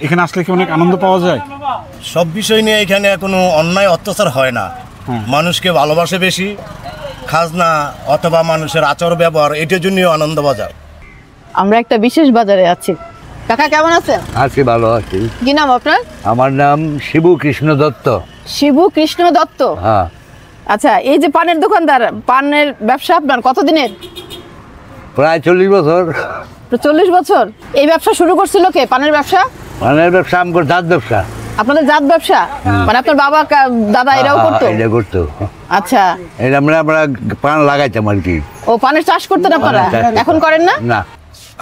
এখানে আসলে কি অনেক আনন্দ পাওয়া যায়? সব বিষয় নিয়ে এখানে কোনো অন্যায় অত্যাচার হয় না। মানুষকে ভালোবাসে বেশি, খাজনা অথবা মানুষের আচার ব্যবহার এটার জন্যই আনন্দবাজার। আমরা একটা বিশেষ বাজারে আছি। কাকা কেমন আছেন? আছি, ভালো আছি। কি নাম আপনার? আমার নাম শিবু কৃষ্ণ দত্ত। শিবু কৃষ্ণ দত্ত? হ্যাঁ। আচ্ছা, এই যে পানের দোকানদার, পানের ব্যবসা আপনার কতদিনের? প্রায় 40 বছর। 40 বছর? এই ব্যবসা শুরু করছিল কে? পানের ব্যবসা? পানের ব্যবসা আমার জাত ব্যবসা। আপনাদের জাত ব্যবসা? মানে আপনার বাবা দাদা এরাও করতো? এটা করতো। আচ্ছা, এটা আমরা পান লাগাইতাম আর কি। ও পানের চাষ করতেন আপনারা? এখন করেন না? না।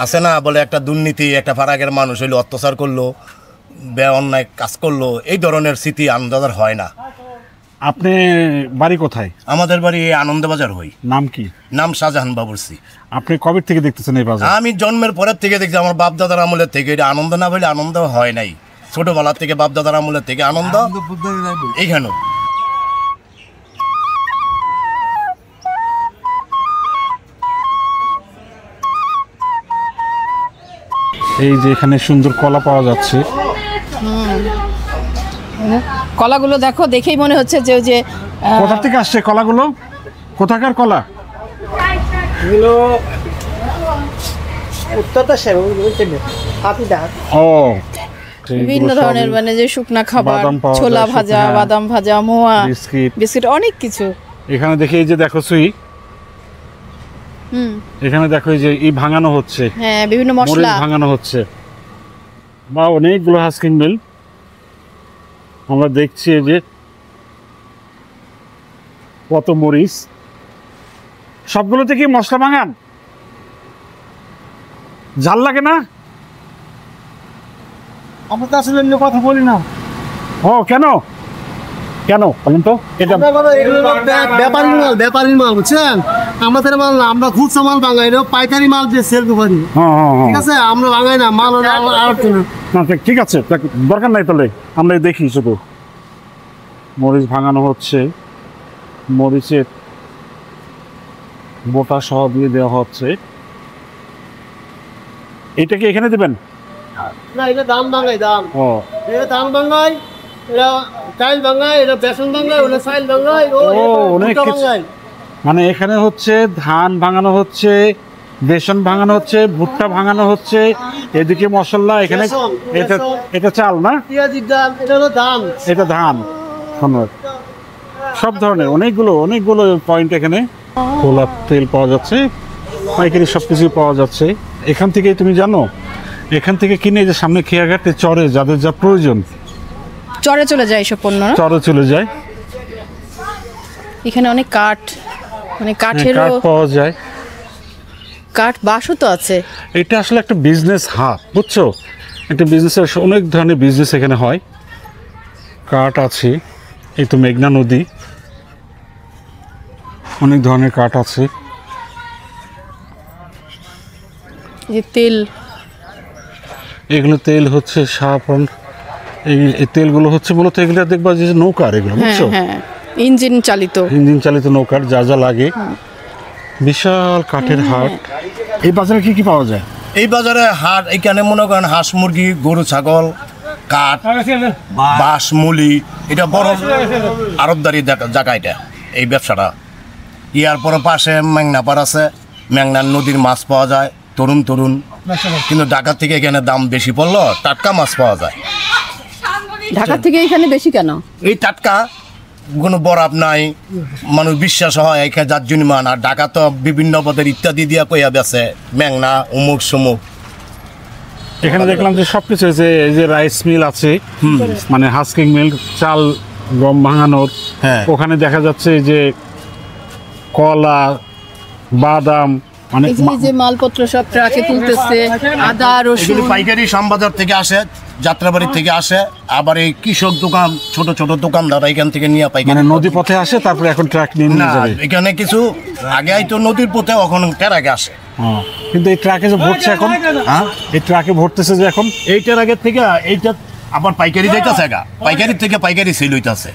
আছে না বলে একটা দুর্নীতি, একটা ফারাকের মানুষ হইলো, অত্যাচার করলো, অন্যায় কাজ করলো, এই ধরনের স্মৃতি আনন্দবাজার হয় না। আপনি বাড়ি কোথায়? আমাদের বাড়ি আনন্দবাজার হই। নাম কি? নাম শাহজাহান বাবুরসি। আপনি কবে থেকে দেখতেছেন এই বাজার? আমি জন্মের পরের থেকে দেখছি, আমার বাপ দাদার আমলের থেকে। এটা আনন্দ না হইলে আনন্দ হয় নাই। ছোটবেলার থেকে বাপ দাদার আমলের থেকে আনন্দ এইখানে। এই যে এখানে সুন্দর কলা পাওয়া যাচ্ছে। কলাগুলো দেখো, দেখেই মনে হচ্ছে যে যে কোথা থেকে আসছে কলাগুলো? কোথাকার কলা? ও, বিভিন্ন ধরনের, মানে যে শুকনা খাবার, ছোলা ভাজা, বাদাম ভাজা, মোয়া, বিস্কিট, অনেক কিছু। এখানে দেখি, এই যে দেখো সুই, এখানে দেখো এই যে ভাঙানো হচ্ছে। হ্যাঁ, বিভিন্ন মশলা ভাঙানো হচ্ছে। বা অনেকগুলো হাস্কিং মিল আমরা দেখছি। এই যে কত মরিচ, সবগুলোতে কি মশলা ভাঙান? ঝাল লাগে না? আমরা তো আসলে এমনি কথা বলি না। ও, কেন কেন বলেন তো? এটা ব্যাপারী মাল, বুঝছেন? আমাদের মাল না, আমরা খুচরা মাল বাঙাই, পাইকারি মাল যে সেল করি। ঠিক আছে, আমরা বাঙাই না মাল। ঠিক আছে, দরকার নাই, তাহলে আমরা দেখি। শুধু মরিচ ভাঙানো হচ্ছে, মরিচের বোটা সহ দিয়ে দেওয়া হচ্ছে। এটা কি এখানে দেবেন? না, এটা দাম বাঙাই, দাম। ও, এটা দাম বাঙাই, এটা চাইল বাঙাই, এটা বেসন বাঙাই, ওটা চাইল বাঙাই। ও, অনেক কিছু। মানে এখানে হচ্ছে ধান ভাঙানো হচ্ছে, বেসন ভাঙানো হচ্ছে, ভুট্টা ভাঙানো হচ্ছে, এদিকে মশলা, এখানে এটা চাল না, পেঁয়াজির দাম, এটা হলো দাম, এটা ধান। সব ধরনের অনেকগুলো পয়েন্ট এখানে। গোলাপ তেল পাওয়া যাচ্ছে, পাইকারি সবকিছু পাওয়া যাচ্ছে। এখান থেকে তুমি জানো, এখান থেকে কিনে যে সামনে খেয়াঘাটে চরে যাদের যা প্রয়োজন, চরে চলে যায় এসব পণ্য, চরে চলে যায়। এখানে অনেক কাঠ, মানে কাঠের পাওয়া যায়, কাঠ বাসও তো আছে। এটা আসলে একটা বিজনেস হাব, বুঝছো? একটা বিজনেসের অনেক ধরনের বিজনেস এখানে হয়। কাঠ আছে, এই তো মেঘনা নদী, অনেক ধরনের কাঠ আছে। যে তেল, এগুলো তেল হচ্ছে সাফরন। এই তেলগুলো হচ্ছে মূলত এগুলো দেখবা যে নৌকার, এগুলো বুঝছো? হ্যাঁ, ইঞ্জিন চালিত নৌকার যা যা লাগে। বিশাল কাঠের হাট। এই বাজারে কি কি পাওয়া যায়? এই বাজারে হাট, এখানে মনে করেন হাঁস মুরগি, গরু ছাগল, কাঠ, বাঁশ, মুলি, এটা বড় আড়তদারি জায়গা। এটা এই ব্যবসাটা। ইয়ার পরে পাশে মেঘনাপাড় আছে, মেঘনার নদীর মাছ পাওয়া যায়, তরুণ। কিন্তু ঢাকা থেকে এখানে দাম বেশি পড়লো, টাটকা মাছ পাওয়া যায়। ঢাকা থেকে এখানে বেশি কেন? এই টাটকা, কোনো বরাব নাই, মানুষ বিশ্বাস হয় এখানে যার জন্য মান। আর ঢাকা তো বিভিন্ন পদের ইত্যাদি দিয়া কইয়া বেছে, মেঘনা উমুক সুমুক। এখানে দেখলাম যে সবকিছু, এই যে রাইস মিল আছে, মানে হাস্কিং মিল, চাল গম ভাঙানোর। ওখানে দেখা যাচ্ছে যে কলা, বাদাম, মানে যে মালপত্র সব ট্রাকে তুলতেছে, আদা রসুন পাইকারি শ্যামবাজার থেকে আসে, যাত্রাবাড়ি থেকে আসে। আবার এই কৃষক দোকান, ছোট ছোট দোকানদার এখান থেকে নিয়ে পাইকারি নদী পথে আসে, তারপরে এখন ট্রাক নিয়ে যাবে। এখানে কিছু আগে আইতো নদীর পথে, এখন ট্রাকে আসে। কিন্তু এই ট্রাকে যে ভরছে এখন, এই ট্রাকে ভরতেছে যে এখন, এইটার আগের থেকে এইটা আবার পাইকারি যাইতেছে, পাইকারি থেকে পাইকারি সেল হইতেছে।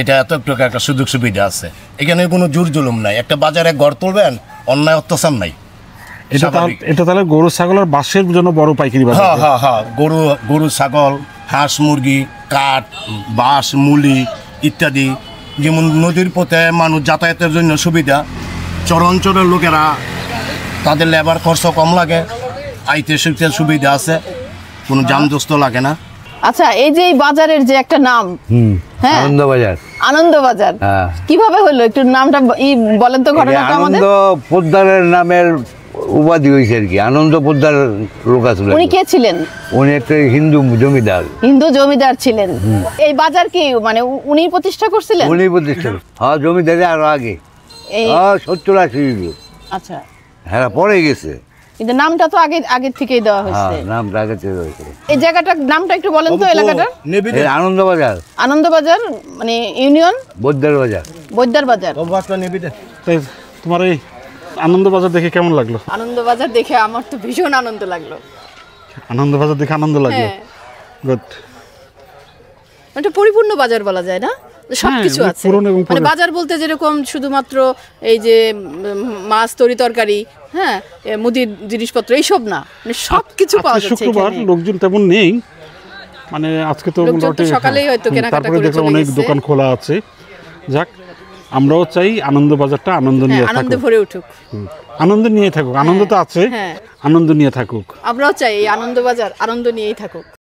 এটা এত একটু একটা সুযোগ সুবিধা আছে। এখানে কোনো জোর জুলুম নাই। একটা বাজারে ঘর তুলবেন, অন্যায় অত্যাচার নাই। এটা তাহলে গরু ছাগলের বাসের জন্য বড় পাইকারি বাজার। হ্যাঁ হ্যাঁ হ্যাঁ, গরু ছাগল, হাঁস মুরগি, কাঠ, বাঁশ, মুলি ইত্যাদি। যেমন নদীর পথে মানুষ যাতায়াতের জন্য সুবিধা, চরাঞ্চলের লোকেরা তাদের লেবার খরচ কম লাগে, আইতে শিখতে সুবিধা আছে, কোনো জামজস্ত লাগে না। আচ্ছা, এই যে এই বাজারের যে একটা নাম, হ্যাঁ, আনন্দবাজার। আনন্দবাজার, হ্যাঁ। কিভাবে হলো একটু নামটা বলেন তো, ঘটনাটা আমাদের। আনন্দ পোদ্দারের নামের উপাধি হয়েছে আর কি। আনন্দ পোদ্দার লোক আছে। উনি কে ছিলেন? উনি একটা হিন্দু জমিদার। হিন্দু জমিদার ছিলেন। এই বাজার কি মানে উনি প্রতিষ্ঠা করছিলেন? উনি প্রতিষ্ঠা। হ্যাঁ, জমিদারি আরো আগে, এই 70-80। আচ্ছা, হ্যাঁ, পরে গেছে, কিন্তু নামটা তো আগে থেকেই দেওয়া হয়েছে। নামটা আগে থেকে হয়েছে। এই জায়গাটার নামটা একটু বলেন তো, এলাকাটার। এই আনন্দবাজার। আনন্দবাজার মানে ইউনিয়ন বৈদ্যার বাজার। বৈদ্যার বাজার। তাই তোমার এই আনন্দবাজার দেখে কেমন লাগলো? আনন্দবাজার দেখে আমার তো ভীষণ আনন্দ লাগলো। আনন্দবাজার দেখে আনন্দ লাগলো, হ্যাঁ। গুড। একটা পরিপূর্ণ বাজার বলা যায় না, সবকিছু হ্যাঁ, আছে। পুরনো এবং মানে বাজার বলতে যেরকম শুধুমাত্র এই যে মাছ, তরি তরকারি, হ্যাঁ, মুদির জিনিসপত্র এইসব না, মানে সবকিছু পাওয়া যাচ্ছে শুক্রবার এখানে। লোকজন তেমন নেই, মানে আজকে তো লোকজন তো মোটামুটি, সকালেই হয়তো হ্যাঁ, কেনাকাটা তারপরে করে দেখলাম চলে অনেক গেছে। দোকান খোলা আছে। যাক, আমরাও চাই আনন্দবাজারটা আনন্দ নিয়ে হ্যাঁ, আনন্দে থাকুক। ভরে উঠুক, আনন্দ নিয়ে থাকুক, আনন্দ তো আছে, হ্যাঁ। আনন্দ নিয়ে থাকুক। আমরাও চাই এই আনন্দবাজার আনন্দ নিয়েই থাকুক।